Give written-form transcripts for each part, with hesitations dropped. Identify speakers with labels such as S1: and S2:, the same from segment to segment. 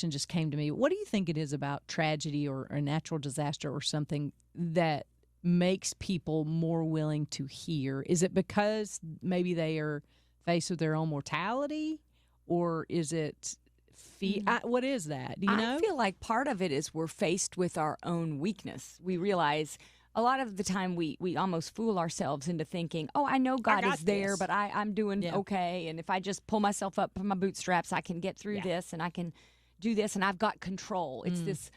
S1: question just came to me. What do you think it is about tragedy or a natural disaster or something that makes people more willing to hear? Is it because maybe they are faced with their own mortality, or is it what is that? Do you know?
S2: I feel like part of it is we're faced with our own weakness. We realize a lot of the time we almost fool ourselves into thinking, oh, I know God is there, but I'm doing okay. And if I just pull myself up from my bootstraps, I can get through this and I can do this and I've got control. It's this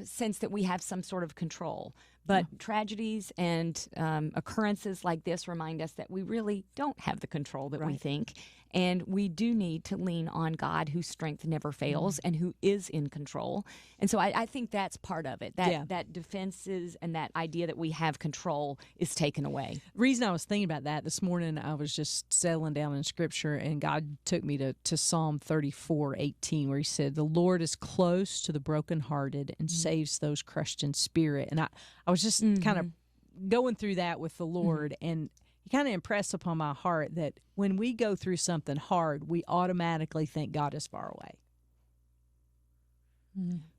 S2: sense that we have some sort of control. But tragedies and occurrences like this remind us that we really don't have the control that we think. And we do need to lean on God, whose strength never fails and who is in control. And so I think that's part of it. That defenses and that idea that we have control is taken away.
S1: The reason I was thinking about that this morning, I was just settling down in Scripture, and God took me to Psalm 34:18, where he said, "The Lord is close to the brokenhearted and saves those crushed in spirit." And I was just kind of going through that with the Lord, and he kind of impressed upon my heart that when we go through something hard, we automatically think God is far away.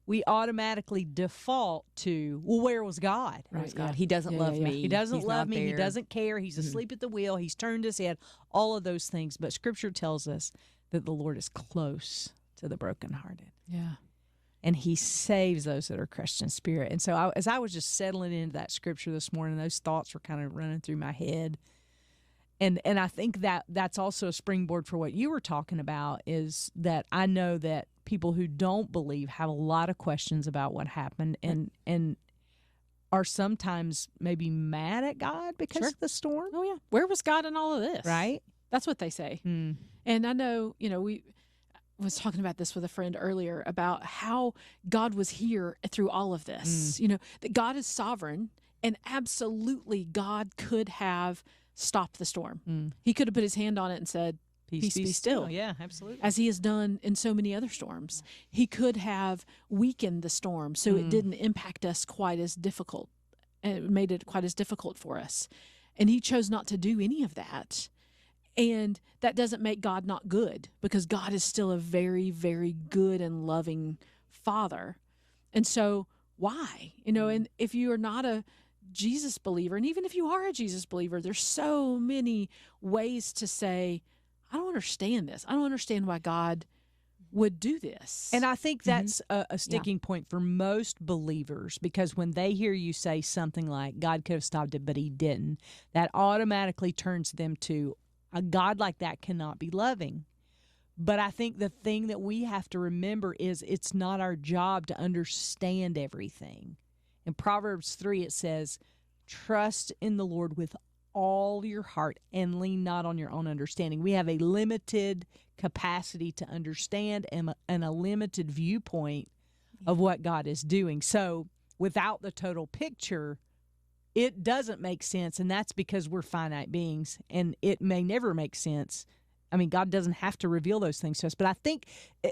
S1: We automatically default to, well, where was God?
S2: Right. God. He doesn't love me.
S1: He doesn't love me. He doesn't care. He's asleep at the wheel. He's turned his head. All of those things. But Scripture tells us that the Lord is close to the brokenhearted.
S3: Yeah.
S1: And he saves those that are crushed in spirit. And so as I was just settling into that Scripture this morning, those thoughts were kind of running through my head. And I think that's also a springboard for what you were talking about, is that I know that people who don't believe have a lot of questions about what happened and are sometimes maybe mad at God because of the storm.
S3: Oh, yeah. Where was God in all of this?
S1: Right?
S3: That's what they say. And I know, we was talking about this with a friend earlier about how God was here through all of this. That God is sovereign, and absolutely God could have stopped the storm. He could have put his hand on it and said, peace be still.
S1: Oh, yeah, absolutely.
S3: As he has done in so many other storms. He could have weakened the storm so it didn't impact us quite as difficult. It made it quite as difficult for us. And he chose not to do any of that. And that doesn't make God not good, because God is still a very, very good and loving Father. And so why? And if you are not a Jesus believer, and even if you are a Jesus believer, there's so many ways to say, I don't understand this. I don't understand why God would do this.
S1: And I think that's a sticking point for most believers, because when they hear you say something like, God could have stopped it, but he didn't, that automatically turns them to, a God like that cannot be loving. But I think the thing that we have to remember is it's not our job to understand everything. In Proverbs 3, it says, trust in the Lord with all your heart and lean not on your own understanding. We have a limited capacity to understand and a limited viewpoint of what God is doing. So without the total picture, it doesn't make sense, and that's because we're finite beings, and it may never make sense. I mean, God doesn't have to reveal those things to us, but I think,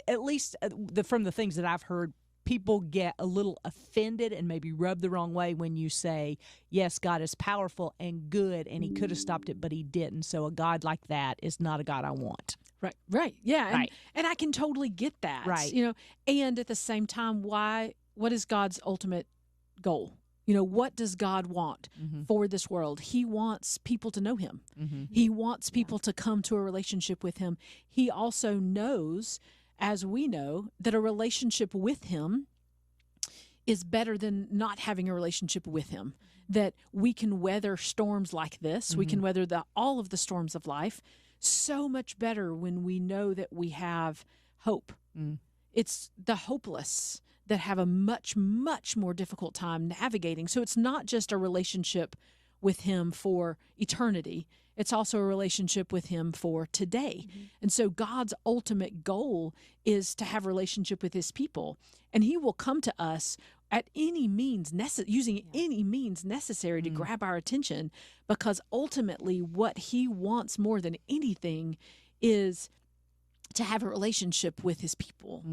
S1: at least from the things that I've heard, people get a little offended and maybe rubbed the wrong way when you say, yes, God is powerful and good, and he could have stopped it, but he didn't. So a God like that is not a God I want.
S3: Right. Yeah. And I can totally get that.
S1: Right.
S3: And at the same time, what is God's ultimate goal? What does God want for this world? He wants people to know him. He wants people to come to a relationship with him. He also knows, as we know, that a relationship with him is better than not having a relationship with him. That we can weather storms like this. We can weather all of the storms of life so much better when we know that we have hope. It's the hopeless that have a much, much more difficult time navigating. So it's not just a relationship with him for eternity. It's also a relationship with him for today. And so God's ultimate goal is to have a relationship with his people. And he will come to us at any means using any means necessary to grab our attention, because ultimately what he wants more than anything is to have a relationship with his people.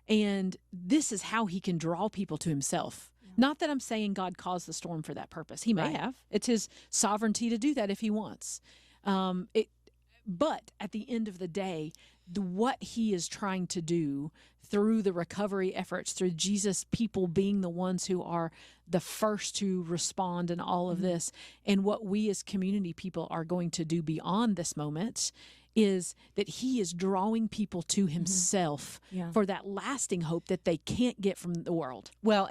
S3: And this is how he can draw people to himself. Not that I'm saying God caused the storm for that purpose. He may have. It's his sovereignty to do that if he wants. But at the end of the day, what he is trying to do through the recovery efforts, through Jesus, people being the ones who are the first to respond in all of this, and what we as community people are going to do beyond this moment is that he is drawing people to himself for that lasting hope that they can't get from the world.
S1: Well,